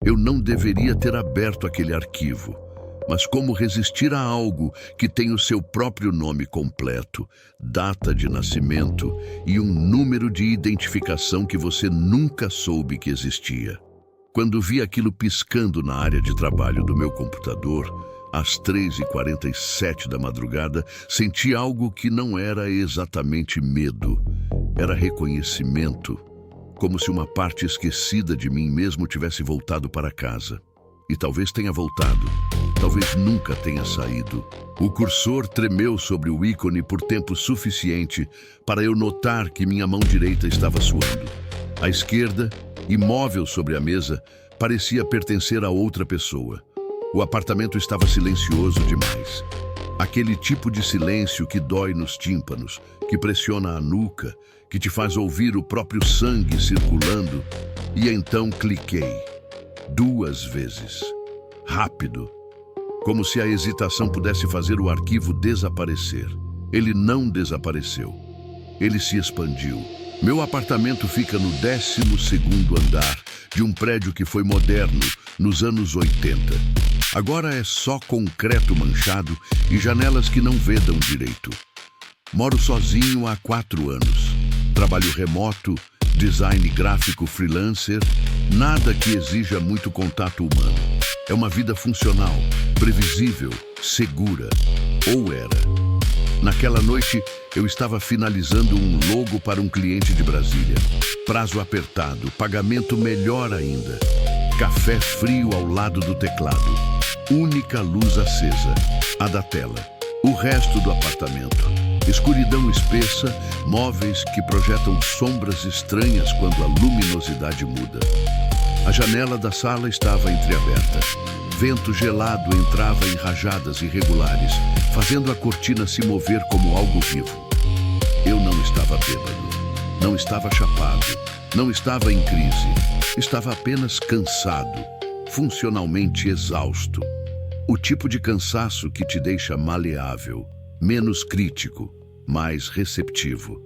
Eu não deveria ter aberto aquele arquivo. Mas como resistir a algo que tem o seu próprio nome completo, data de nascimento e um número de identificação que você nunca soube que existia? Quando vi aquilo piscando na área de trabalho do meu computador, às 3h47 da madrugada, senti algo que não era exatamente medo, era reconhecimento, como se uma parte esquecida de mim mesmo tivesse voltado para casa. E talvez tenha voltado, talvez nunca tenha saído. O cursor tremeu sobre o ícone por tempo suficiente para eu notar que minha mão direita estava suando. A esquerda, imóvel sobre a mesa, parecia pertencer a outra pessoa. O apartamento estava silencioso demais. Aquele tipo de silêncio que dói nos tímpanos, que pressiona a nuca, que te faz ouvir o próprio sangue circulando. E então cliquei. 2 vezes. Rápido. Como se a hesitação pudesse fazer o arquivo desaparecer. Ele não desapareceu. Ele se expandiu. Meu apartamento fica no 12º andar de um prédio que foi moderno nos anos 80. Agora é só concreto manchado e janelas que não vedam direito. Moro sozinho há 4 anos. Trabalho remoto, design gráfico freelancer, nada que exija muito contato humano. É uma vida funcional, previsível, segura. Ou era. Naquela noite, eu estava finalizando um logo para um cliente de Brasília. Prazo apertado, pagamento melhor ainda. Café frio ao lado do teclado. Única luz acesa, a da tela. O resto do apartamento. Escuridão espessa, móveis que projetam sombras estranhas quando a luminosidade muda. A janela da sala estava entreaberta. Vento gelado entrava em rajadas irregulares, fazendo a cortina se mover como algo vivo. Eu não estava bêbado, não estava chapado, não estava em crise. Estava apenas cansado, funcionalmente exausto. O tipo de cansaço que te deixa maleável, menos crítico, mais receptivo.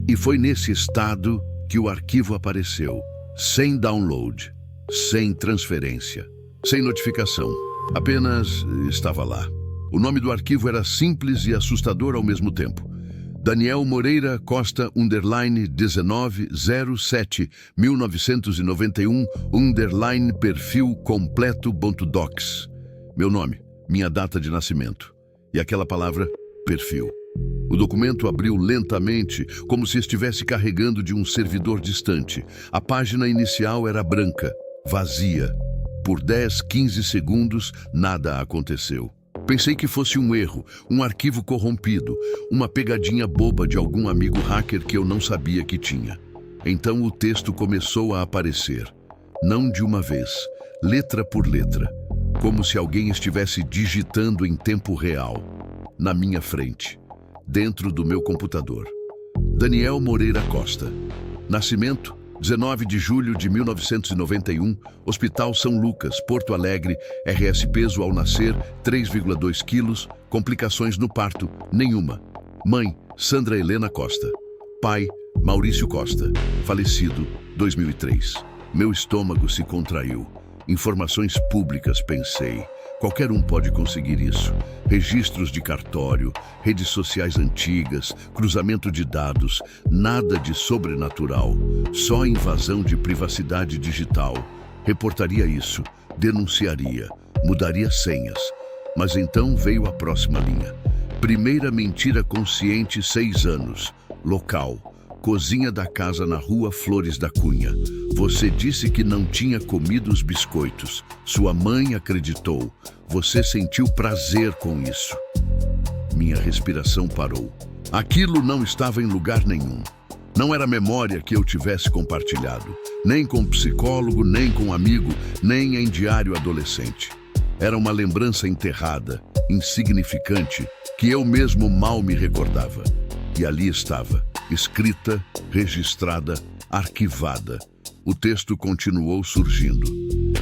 E foi nesse estado que o arquivo apareceu, sem download, sem transferência, sem notificação. Apenas estava lá. O nome do arquivo era simples e assustador ao mesmo tempo. Daniel Moreira Costa, _1907, 1991, perfil completo.docs. Meu nome, minha data de nascimento. E aquela palavra, perfil. O documento abriu lentamente, como se estivesse carregando de um servidor distante. A página inicial era branca, vazia. Por 10, 15 segundos, nada aconteceu. Pensei que fosse um erro, um arquivo corrompido, uma pegadinha boba de algum amigo hacker que eu não sabia que tinha. Então o texto começou a aparecer. Não de uma vez, letra por letra, como se alguém estivesse digitando em tempo real, na minha frente, dentro do meu computador. Daniel Moreira Costa. Nascimento, 19 de julho de 1991, Hospital São Lucas, Porto Alegre, RS peso ao nascer, 3,2 quilos, complicações no parto, nenhuma. Mãe, Sandra Helena Costa. Pai, Maurício Costa, falecido, 2003. Meu estômago se contraiu. Informações públicas, pensei. Qualquer um pode conseguir isso. Registros de cartório, redes sociais antigas, cruzamento de dados, nada de sobrenatural, só invasão de privacidade digital. Reportaria isso, denunciaria, mudaria senhas. Mas então veio a próxima linha. Primeira mentira consciente, 6 anos. Local, cozinha da casa na rua Flores da Cunha. Você disse que não tinha comido os biscoitos. Sua mãe acreditou. Você sentiu prazer com isso. Minha respiração parou. Aquilo não estava em lugar nenhum. Não era memória que eu tivesse compartilhado. Nem com psicólogo, nem com amigo, nem em diário adolescente. Era uma lembrança enterrada, insignificante, que eu mesmo mal me recordava. E ali estava, escrita, registrada, arquivada. O texto continuou surgindo.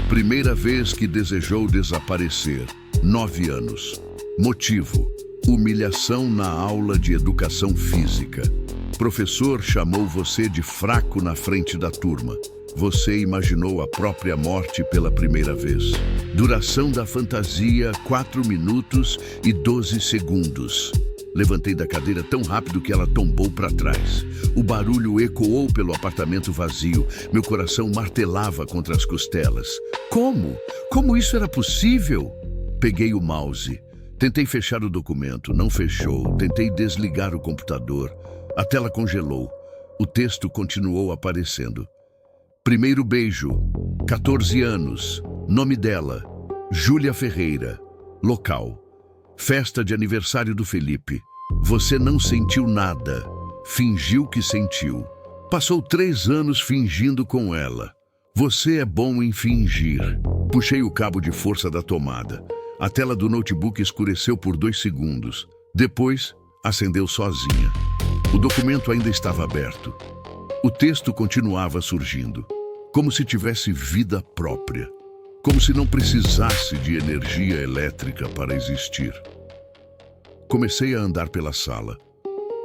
Primeira vez que desejou desaparecer, 9 anos. Motivo: humilhação na aula de educação física. Professor chamou você de fraco na frente da turma. Você imaginou a própria morte pela primeira vez. Duração da fantasia, 4 minutos e 12 segundos. Levantei da cadeira tão rápido que ela tombou para trás. O barulho ecoou pelo apartamento vazio. Meu coração martelava contra as costelas. Como? Como isso era possível? Peguei o mouse. Tentei fechar o documento. Não fechou. Tentei desligar o computador. A tela congelou. O texto continuou aparecendo. Primeiro beijo. 14 anos. Nome dela. Júlia Ferreira. Local. Festa de aniversário do Felipe. Você não sentiu nada. Fingiu que sentiu. Passou 3 anos fingindo com ela. Você é bom em fingir. Puxei o cabo de força da tomada. A tela do notebook escureceu por 2 segundos. Depois, acendeu sozinha. O documento ainda estava aberto. O texto continuava surgindo, como se tivesse vida própria, como se não precisasse de energia elétrica para existir. Comecei a andar pela sala,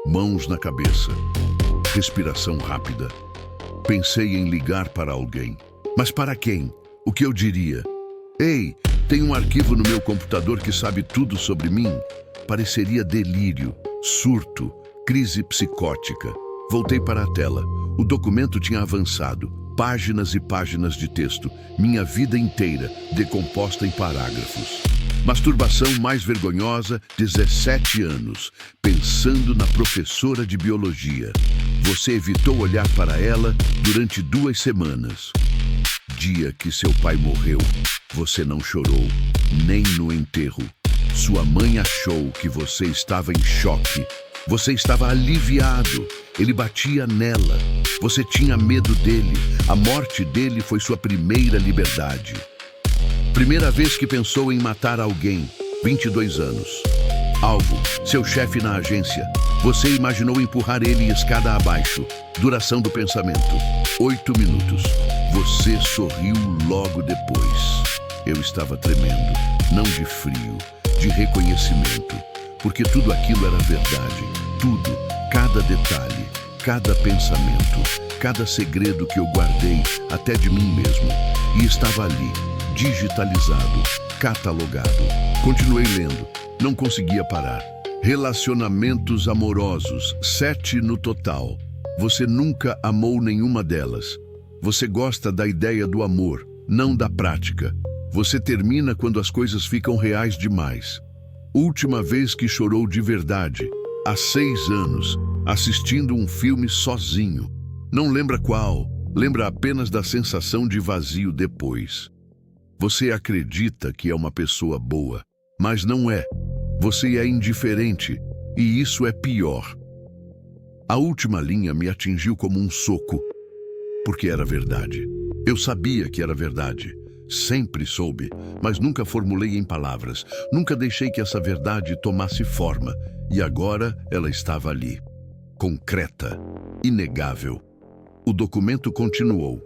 mãos na cabeça, respiração rápida. Pensei em ligar para alguém. Mas para quem? O que eu diria? Ei, tem um arquivo no meu computador que sabe tudo sobre mim? Pareceria delírio, surto, crise psicótica. Voltei para a tela. O documento tinha avançado. Páginas e páginas de texto. Minha vida inteira, decomposta em parágrafos. Masturbação mais vergonhosa, 17 anos. Pensando na professora de biologia. Você evitou olhar para ela durante 2 semanas. Dia que seu pai morreu, você não chorou, nem no enterro. Sua mãe achou que você estava em choque. Você estava aliviado. Ele batia nela. Você tinha medo dele. A morte dele foi sua primeira liberdade. Primeira vez que pensou em matar alguém. 22 anos. Alvo, seu chefe na agência. Você imaginou empurrar ele escada abaixo. Duração do pensamento. 8 minutos. Você sorriu logo depois. Eu estava tremendo. Não de frio, de reconhecimento. Porque tudo aquilo era verdade. Tudo, cada detalhe, cada pensamento, cada segredo que eu guardei até de mim mesmo. E estava ali, digitalizado, catalogado. Continuei lendo. Não conseguia parar. Relacionamentos amorosos, 7 no total. Você nunca amou nenhuma delas. Você gosta da ideia do amor, não da prática. Você termina quando as coisas ficam reais demais. Última vez que chorou de verdade, há 6 anos, assistindo um filme sozinho. Não lembra qual, lembra apenas da sensação de vazio depois. Você acredita que é uma pessoa boa, mas não é. Você é indiferente, e isso é pior. A última linha me atingiu como um soco, porque era verdade. Eu sabia que era verdade. Sempre soube, mas nunca formulei em palavras. Nunca deixei que essa verdade tomasse forma. E agora ela estava ali. Concreta, inegável. O documento continuou.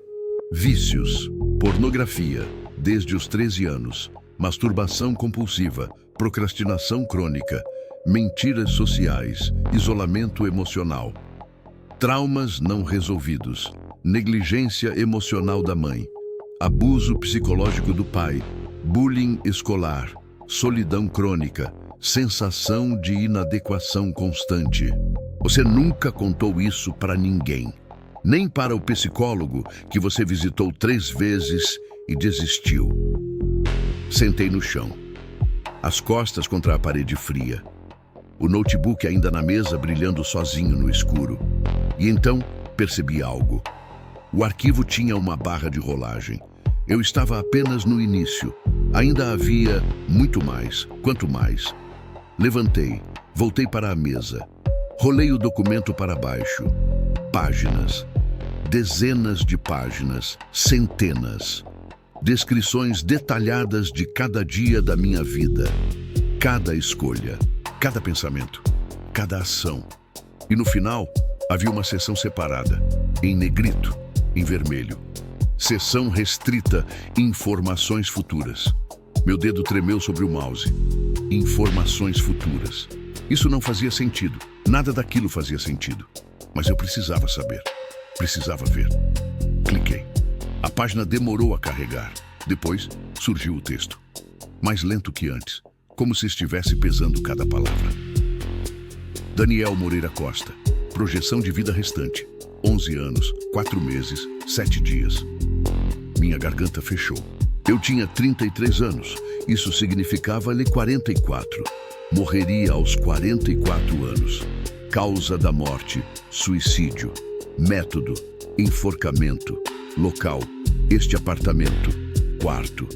Vícios, pornografia, desde os 13 anos. Masturbação compulsiva, procrastinação crônica, mentiras sociais, isolamento emocional. Traumas não resolvidos, negligência emocional da mãe. Abuso psicológico do pai, bullying escolar, solidão crônica, sensação de inadequação constante. Você nunca contou isso para ninguém, nem para o psicólogo que você visitou 3 vezes e desistiu. Sentei no chão, as costas contra a parede fria, o notebook ainda na mesa brilhando sozinho no escuro. E então percebi algo. O arquivo tinha uma barra de rolagem. Eu estava apenas no início. Ainda havia muito mais, quanto mais. Levantei, voltei para a mesa. Rolei o documento para baixo. Páginas. Dezenas de páginas. Centenas. Descrições detalhadas de cada dia da minha vida. Cada escolha. Cada pensamento. Cada ação. E no final, havia uma seção separada. Em negrito. Em vermelho. Seção restrita, informações futuras. Meu dedo tremeu sobre o mouse. Informações futuras. Isso não fazia sentido. Nada daquilo fazia sentido. Mas eu precisava saber. Precisava ver. Cliquei. A página demorou a carregar. Depois surgiu o texto. Mais lento que antes, como se estivesse pesando cada palavra. Daniel Moreira Costa. Projeção de vida restante. 11 anos, 4 meses, 7 dias. Minha garganta fechou. Eu tinha 33 anos. Isso significava-lhe 44. Morreria aos 44 anos. Causa da morte: suicídio. Método: enforcamento. Local: este apartamento. Quarto: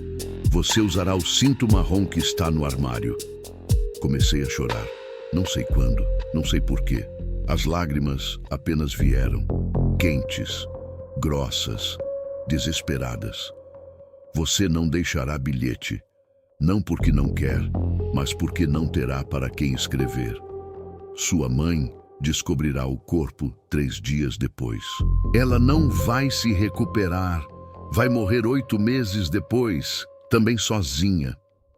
você usará o cinto marrom que está no armário. Comecei a chorar. Não sei quando, não sei porquê. As lágrimas apenas vieram. Quentes, grossas, desesperadas. Você não deixará bilhete. Não porque não quer, mas porque não terá para quem escrever. Sua mãe descobrirá o corpo 3 dias depois. Ela não vai se recuperar. Vai morrer 8 meses depois, também sozinha.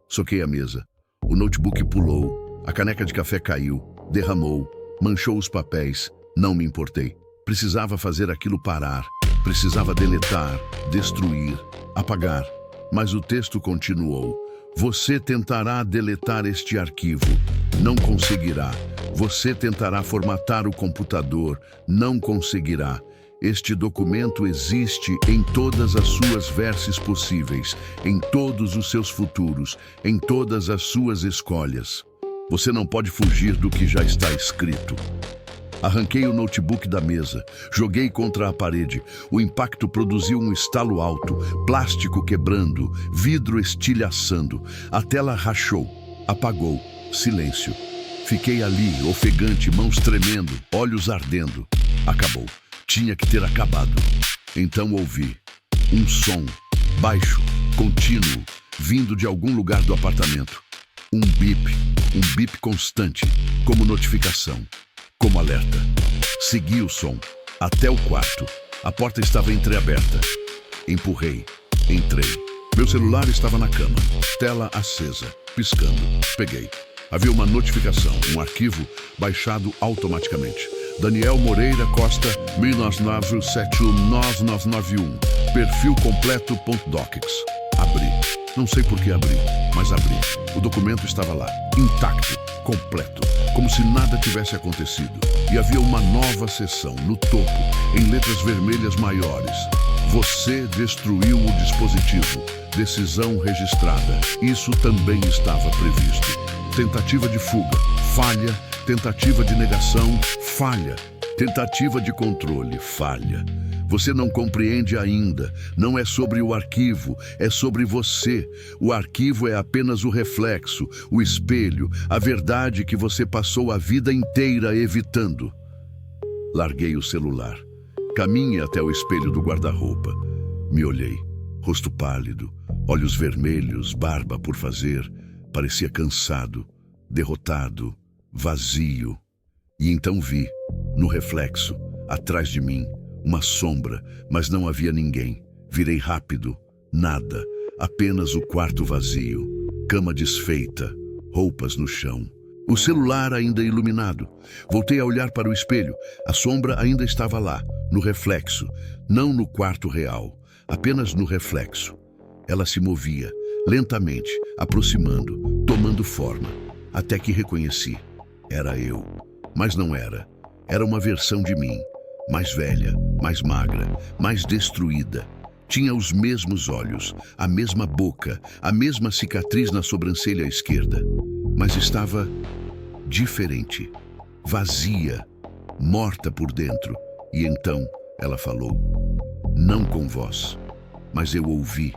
Soquei a mesa. O notebook pulou. A caneca de café caiu. Derramou. Manchou os papéis. Não me importei. Precisava fazer aquilo parar. Precisava deletar, destruir, apagar. Mas o texto continuou. Você tentará deletar este arquivo. Não conseguirá. Você tentará formatar o computador. Não conseguirá. Este documento existe em todas as suas verses possíveis, em todos os seus futuros, em todas as suas escolhas. Você não pode fugir do que já está escrito. Arranquei o notebook da mesa, joguei contra a parede. O impacto produziu um estalo alto, plástico quebrando, vidro estilhaçando. A tela rachou, apagou, silêncio. Fiquei ali, ofegante, mãos tremendo, olhos ardendo. Acabou. Tinha que ter acabado. Então ouvi um som, baixo, contínuo, vindo de algum lugar do apartamento. Um bip constante, como notificação. Como alerta. Segui o som, até o quarto. A porta estava entreaberta. Empurrei. Entrei. Meu celular estava na cama. Tela acesa, piscando. Peguei. Havia uma notificação, um arquivo baixado automaticamente. Daniel Moreira Costa, 1997-9991. Perfil completo.docx. Abri. Não sei por que abri, mas abri. O documento estava lá, intacto, completo, como se nada tivesse acontecido. E havia uma nova seção, no topo, em letras vermelhas maiores. Você destruiu o dispositivo. Decisão registrada. Isso também estava previsto. Tentativa de fuga, falha. Tentativa de negação, falha. Tentativa de controle, falha. Você não compreende ainda. Não é sobre o arquivo, é sobre você. O arquivo é apenas o reflexo, o espelho, a verdade que você passou a vida inteira evitando. Larguei o celular. Caminhei até o espelho do guarda-roupa. Me olhei. Rosto pálido, olhos vermelhos, barba por fazer. Parecia cansado, derrotado, vazio. E então vi, no reflexo, atrás de mim, uma sombra, mas não havia ninguém. Virei rápido, nada, apenas o quarto vazio, cama desfeita, roupas no chão. O celular ainda iluminado. Voltei a olhar para o espelho. A sombra ainda estava lá, no reflexo, não no quarto real, apenas no reflexo. Ela se movia, lentamente, aproximando, tomando forma, até que reconheci. Era eu, mas não era. Era uma versão de mim, mais velha, mais magra, mais destruída. Tinha os mesmos olhos, a mesma boca, a mesma cicatriz na sobrancelha esquerda. Mas estava diferente, vazia, morta por dentro. E então ela falou, não com voz, mas eu ouvi,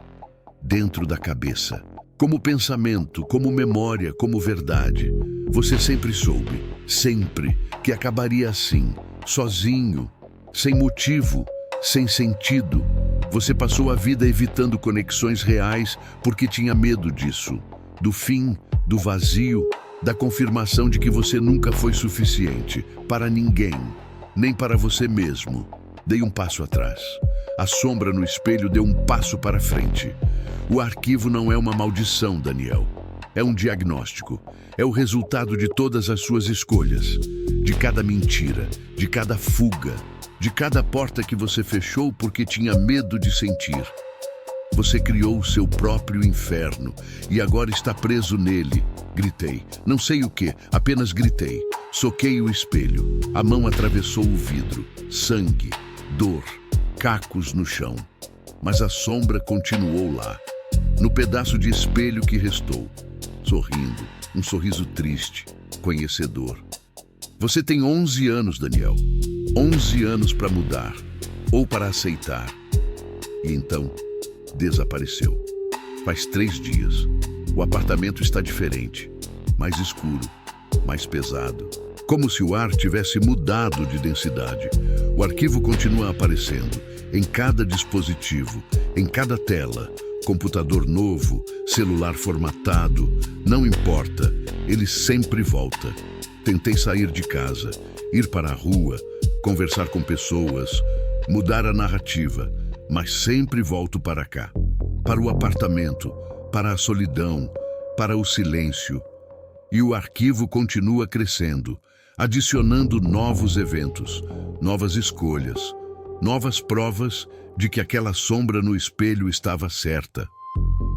dentro da cabeça, como pensamento, como memória, como verdade. Você sempre soube, sempre, que acabaria assim, sozinho, sem motivo, sem sentido. Você passou a vida evitando conexões reais porque tinha medo disso, do fim, do vazio, da confirmação de que você nunca foi suficiente para ninguém, nem para você mesmo. Dei um passo atrás. A sombra no espelho deu um passo para frente. O arquivo não é uma maldição, Daniel. É um diagnóstico. É o resultado de todas as suas escolhas, de cada mentira, de cada fuga, de cada porta que você fechou porque tinha medo de sentir. Você criou o seu próprio inferno e agora está preso nele. Gritei. Não sei o que, apenas gritei. Soquei o espelho. A mão atravessou o vidro. Sangue, dor, cacos no chão. Mas a sombra continuou lá, no pedaço de espelho que restou, sorrindo, um sorriso triste, conhecedor. Você tem 11 anos, Daniel. 11 anos para mudar, ou para aceitar. E então, desapareceu. Faz 3 dias. O apartamento está diferente, mais escuro, mais pesado. Como se o ar tivesse mudado de densidade. O arquivo continua aparecendo, em cada dispositivo, em cada tela. Computador novo, celular formatado, não importa, ele sempre volta. Tentei sair de casa, ir para a rua, conversar com pessoas, mudar a narrativa, mas sempre volto para cá. Para o apartamento, para a solidão, para o silêncio. E o arquivo continua crescendo, adicionando novos eventos, novas escolhas, novas provas de que aquela sombra no espelho estava certa.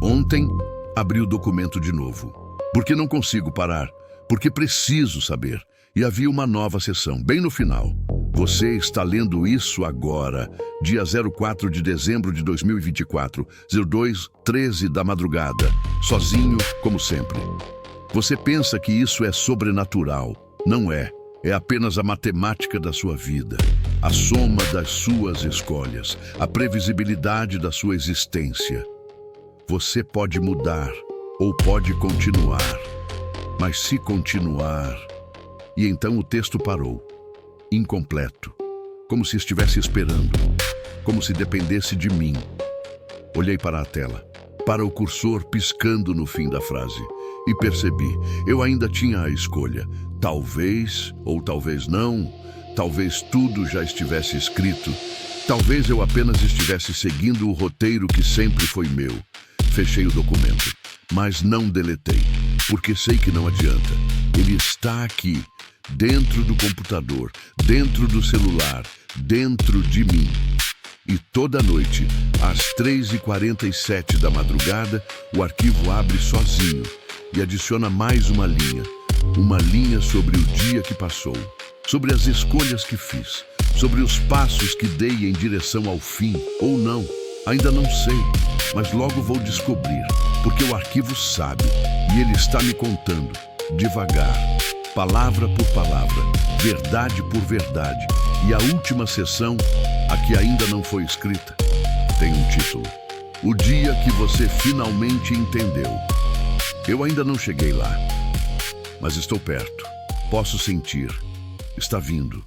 Ontem, abri o documento de novo. Porque não consigo parar, porque preciso saber. E havia uma nova sessão, bem no final. Você está lendo isso agora, dia 04 de dezembro de 2024, 02:13 da madrugada, sozinho, como sempre. Você pensa que isso é sobrenatural. Não é. É apenas a matemática da sua vida, a soma das suas escolhas, a previsibilidade da sua existência. Você pode mudar ou pode continuar, mas se continuar... E então o texto parou, incompleto, como se estivesse esperando, como se dependesse de mim. Olhei para a tela, para o cursor piscando no fim da frase, e percebi, eu ainda tinha a escolha. Talvez, ou talvez não, talvez tudo já estivesse escrito, talvez eu apenas estivesse seguindo o roteiro que sempre foi meu. Fechei o documento, mas não deletei, porque sei que não adianta. Ele está aqui, dentro do computador, dentro do celular, dentro de mim. E toda noite, às 3h47 da madrugada, o arquivo abre sozinho e adiciona mais uma linha sobre o dia que passou, sobre as escolhas que fiz, sobre os passos que dei em direção ao fim, ou não, ainda não sei, mas logo vou descobrir, porque o arquivo sabe, e ele está me contando, devagar, palavra por palavra, verdade por verdade, e a última sessão, a que ainda não foi escrita, tem um título: O dia que você finalmente entendeu. Eu ainda não cheguei lá, mas estou perto. Posso sentir. Está vindo.